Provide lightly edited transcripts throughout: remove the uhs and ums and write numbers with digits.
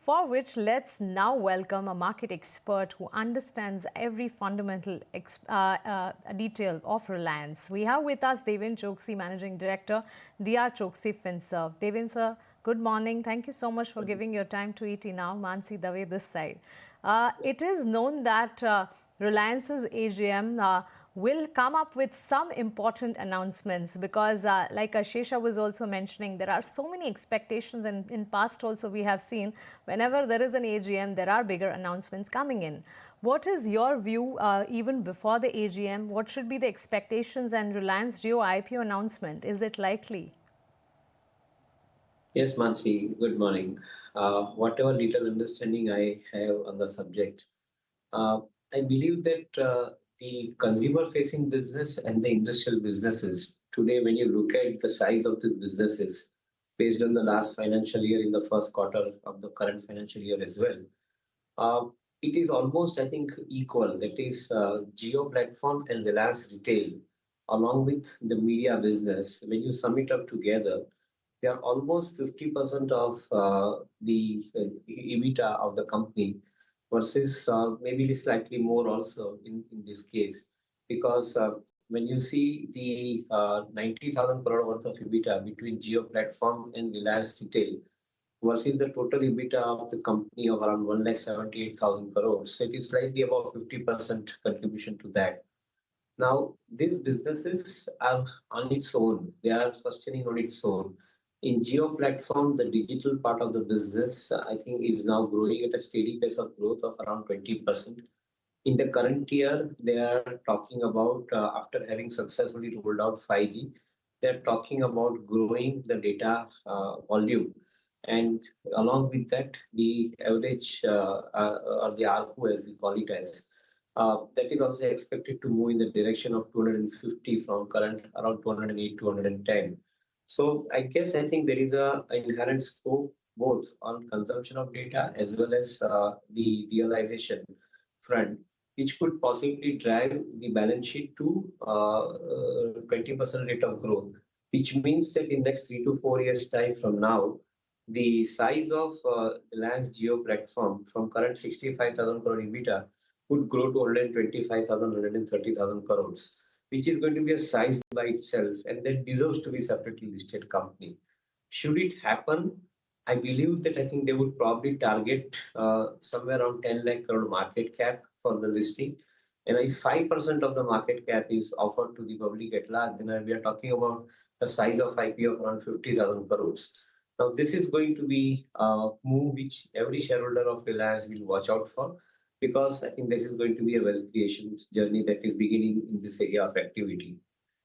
For which, let's now welcome a market expert who understands every fundamental detail of Reliance. We have with us Deven Choksey, Managing Director, DR Choksey FinServe. Deven sir, good morning. Thank you so much for giving your time to ET Now. Mansi Dave this side. It is known that Reliance's AGM will come up with some important announcements because like Ashesha was also mentioning, there are so many expectations, and in past also we have seen whenever there is an AGM, there are bigger announcements coming in. What is your view even before the AGM? What should be the expectations and Reliance Jio IPO announcement? Is it likely? Yes, Mansi, good morning. Whatever little understanding I have on the subject, uh, I believe that the consumer facing business and the industrial businesses today, when you look at the size of these businesses based on the last financial year in the first quarter of the current financial year as well, uh, it is almost, I think, equal. That is, Geo platform and Reliance Retail, along with the media business, when you sum it up together, they are almost 50% of the EBITDA of the company versus maybe slightly more also in this case. Because when you see the 90,000 crore worth of EBITDA between Geo Platform and Reliance Retail versus the total EBITDA of the company of around 1,78,000 crores, so it is slightly above 50% contribution to that. Now, these businesses are on its own. They are sustaining on its own. In Geo platform, the digital part of the business, I think, is now growing at a steady pace of growth of around 20%. In the current year, they are talking about, after having successfully rolled out 5G, they're talking about growing the data volume. And along with that, the average or the ARPU, as we call it as, that is also expected to move in the direction of 250 from current around 208, 210. So I think there is a inherent scope both on consumption of data as well as the realization front, which could possibly drive the balance sheet to 20% rate of growth, which means that in next 3 to 4 years time from now, the size of Reliance Geo platform from current 65,000 crore EBITDA would grow to 125,000, 130,000 crores, which is going to be a size by itself, and that deserves to be separately listed company. Should it happen, I believe that I think they would probably target somewhere around 10 lakh crore market cap for the listing. And if 5% of the market cap is offered to the public at large, then we are talking about a size of IPO of around 50,000 crores. Now, this is going to be a move which every shareholder of Reliance will watch out for, because I think this is going to be a wealth creation journey that is beginning in this area of activity.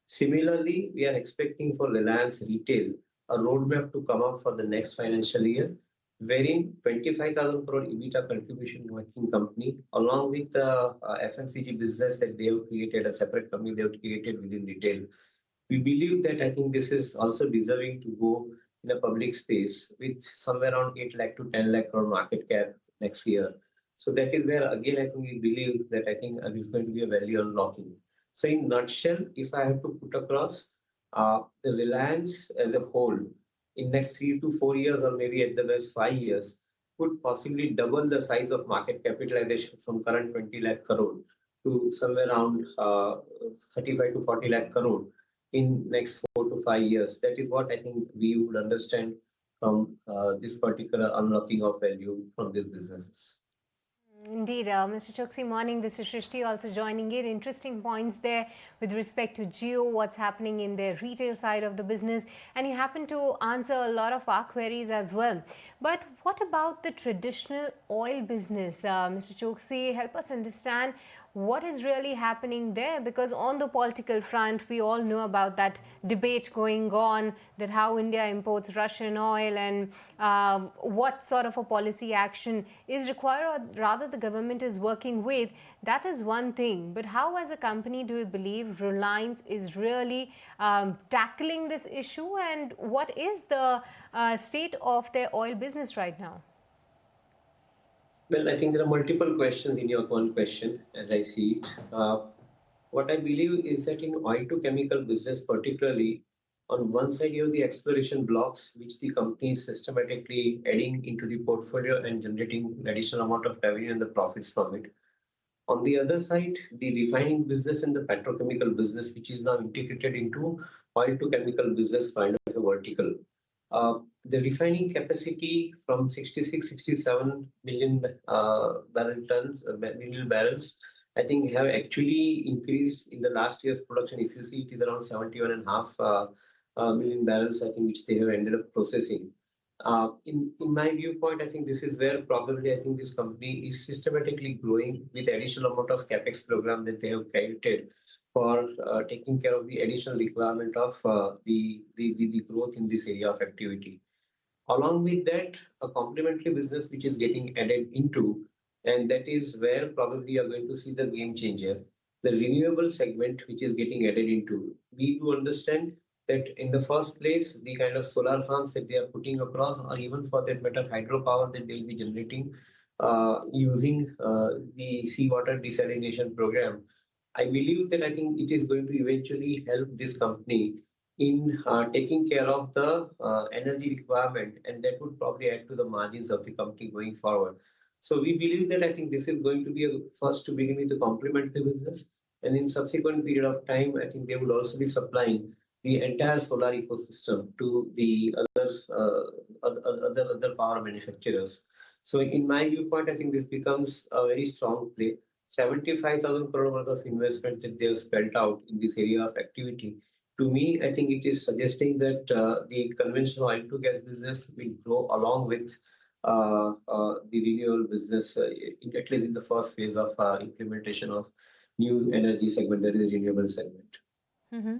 Similarly, we are expecting for Reliance Retail a roadmap to come up for the next financial year, wherein 25,000 crore EBITDA contribution making company, along with the FMCG business that they have created, a separate company they have created within retail. We believe that I think this is also deserving to go in a public space with somewhere around 8 lakh to 10 lakh crore market cap next year. So that is where again I think we believe that I think there is going to be a value unlocking. So in nutshell, if I have to put across, the Reliance as a whole in next 3 to 4 years or maybe at the best 5 years could possibly double the size of market capitalization from current 20 lakh crore to somewhere around 35 to 40 lakh crore in next 4 to 5 years. That is what I think we would understand from this particular unlocking of value from these businesses. Indeed, Mr. Choksey, morning. This is Shrishti also joining in. Interesting points there with respect to Jio, what's happening in their retail side of the business, and you happen to answer a lot of our queries as well. But what about the traditional oil business? Mr. Choksey, help us understand what is really happening there, because on the political front we all know about that debate going on, that how India imports Russian oil and what sort of a policy action is required, or rather the government is working with. That is one thing, but how as a company do you believe Reliance is really tackling this issue, and what is the state of their oil business right now? Well, I think there are multiple questions in your one question, as I see it. What I believe is that in oil to chemical business, particularly, On one side, you have the exploration blocks, which the company is systematically adding into the portfolio and generating additional amount of revenue and the profits from it. On the other side, the refining business and the petrochemical business, which is now integrated into oil to chemical business kind of a vertical. The refining capacity from 66, 67 million million barrels, I think have actually increased in the last year's production. If you see, it is around 71.5 million barrels, I think, which they have ended up processing. In my viewpoint, I think this is where probably I think this company is systematically growing with additional amount of capex program that they have created for taking care of the additional requirement of the growth in this area of activity. Along with that, a complementary business which is getting added into, and that is where probably you are going to see the game changer, the renewable segment which is getting added into. We do understand that in the first place, the kind of solar farms that they are putting across, or even for that matter, hydropower that they'll be generating using the seawater desalination program. I believe that I think it is going to eventually help this company in taking care of the energy requirement, and that would probably add to the margins of the company going forward. So we believe that I think this is going to be a first to begin with a complementary business, and in subsequent period of time, I think they would also be supplying the entire solar ecosystem to the other power manufacturers. So in my viewpoint, I think this becomes a very strong play. 75,000 crore worth of investment that they have spelled out in this area of activity. To me, I think it is suggesting that the conventional oil to gas business will grow along with the renewable business, at least in the first phase of implementation of new energy segment, that is the renewable segment. Mm-hmm.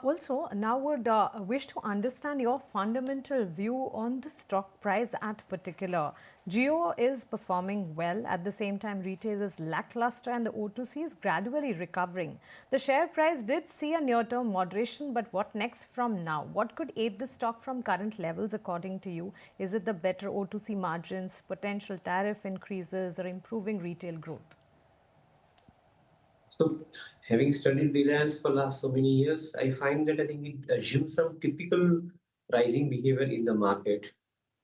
Also, now would wish to understand your fundamental view on the stock price at particular. Jio is performing well. At the same time, retail is lackluster and the O2C is gradually recovering. The share price did see a near-term moderation, but what next from now? What could aid the stock from current levels according to you? Is it the better O2C margins, potential tariff increases, or improving retail growth? So, having studied Reliance for last so many years, I find that I think it assumes some typical pricing behavior in the market.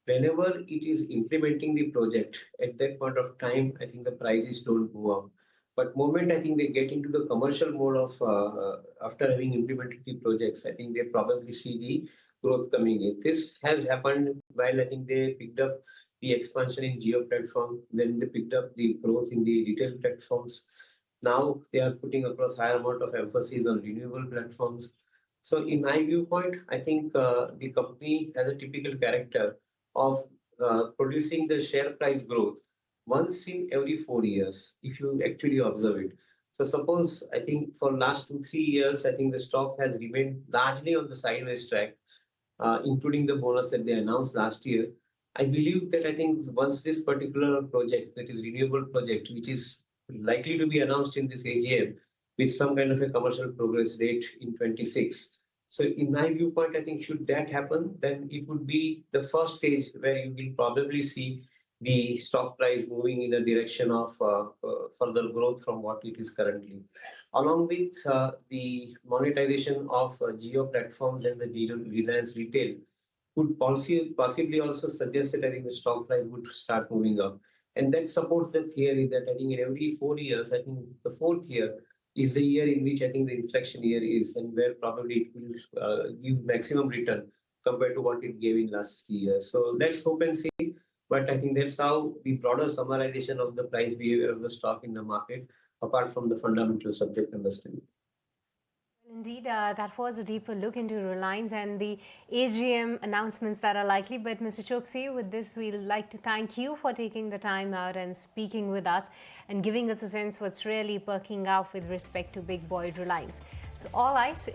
Whenever it is implementing the project, at that point of time, I think the prices don't go up. But moment I think they get into the commercial mode of after having implemented the projects, I think they probably see the growth coming in. This has happened while I think they picked up the expansion in Geo platform, then they picked up the growth in the retail platforms. Now they are putting across higher amount of emphasis on renewable platforms. So in my viewpoint, I think the company has a typical character of producing the share price growth once in every 4 years, if you actually observe it. So suppose I think for last 2 3 years, I think the stock has remained largely on the sideways track, including the bonus that they announced last year. I believe that I think once this particular project, that is renewable project, which is likely to be announced in this AGM with some kind of a commercial progress rate in 26. So in my viewpoint, I think should that happen, then it would be the first stage where you will probably see the stock price moving in a direction of further growth from what it is currently. Along with the monetization of Geo platforms and the Reliance retail, could possibly also suggest that I think the stock price would start moving up. And that supports the theory that I think in every 4 years, I think the fourth year is the year in which I think the inflection year is, and where probably it will give maximum return compared to what it gave in last 3 years. So let's hope and see. But I think that's how the broader summarization of the price behavior of the stock in the market, apart from the fundamental subject understanding. Indeed, that was a deeper look into Reliance and the AGM announcements that are likely. But Mr. Choksey, with this, we'd like to thank you for taking the time out and speaking with us and giving us a sense what's really perking out with respect to big boy Reliance. So all eyes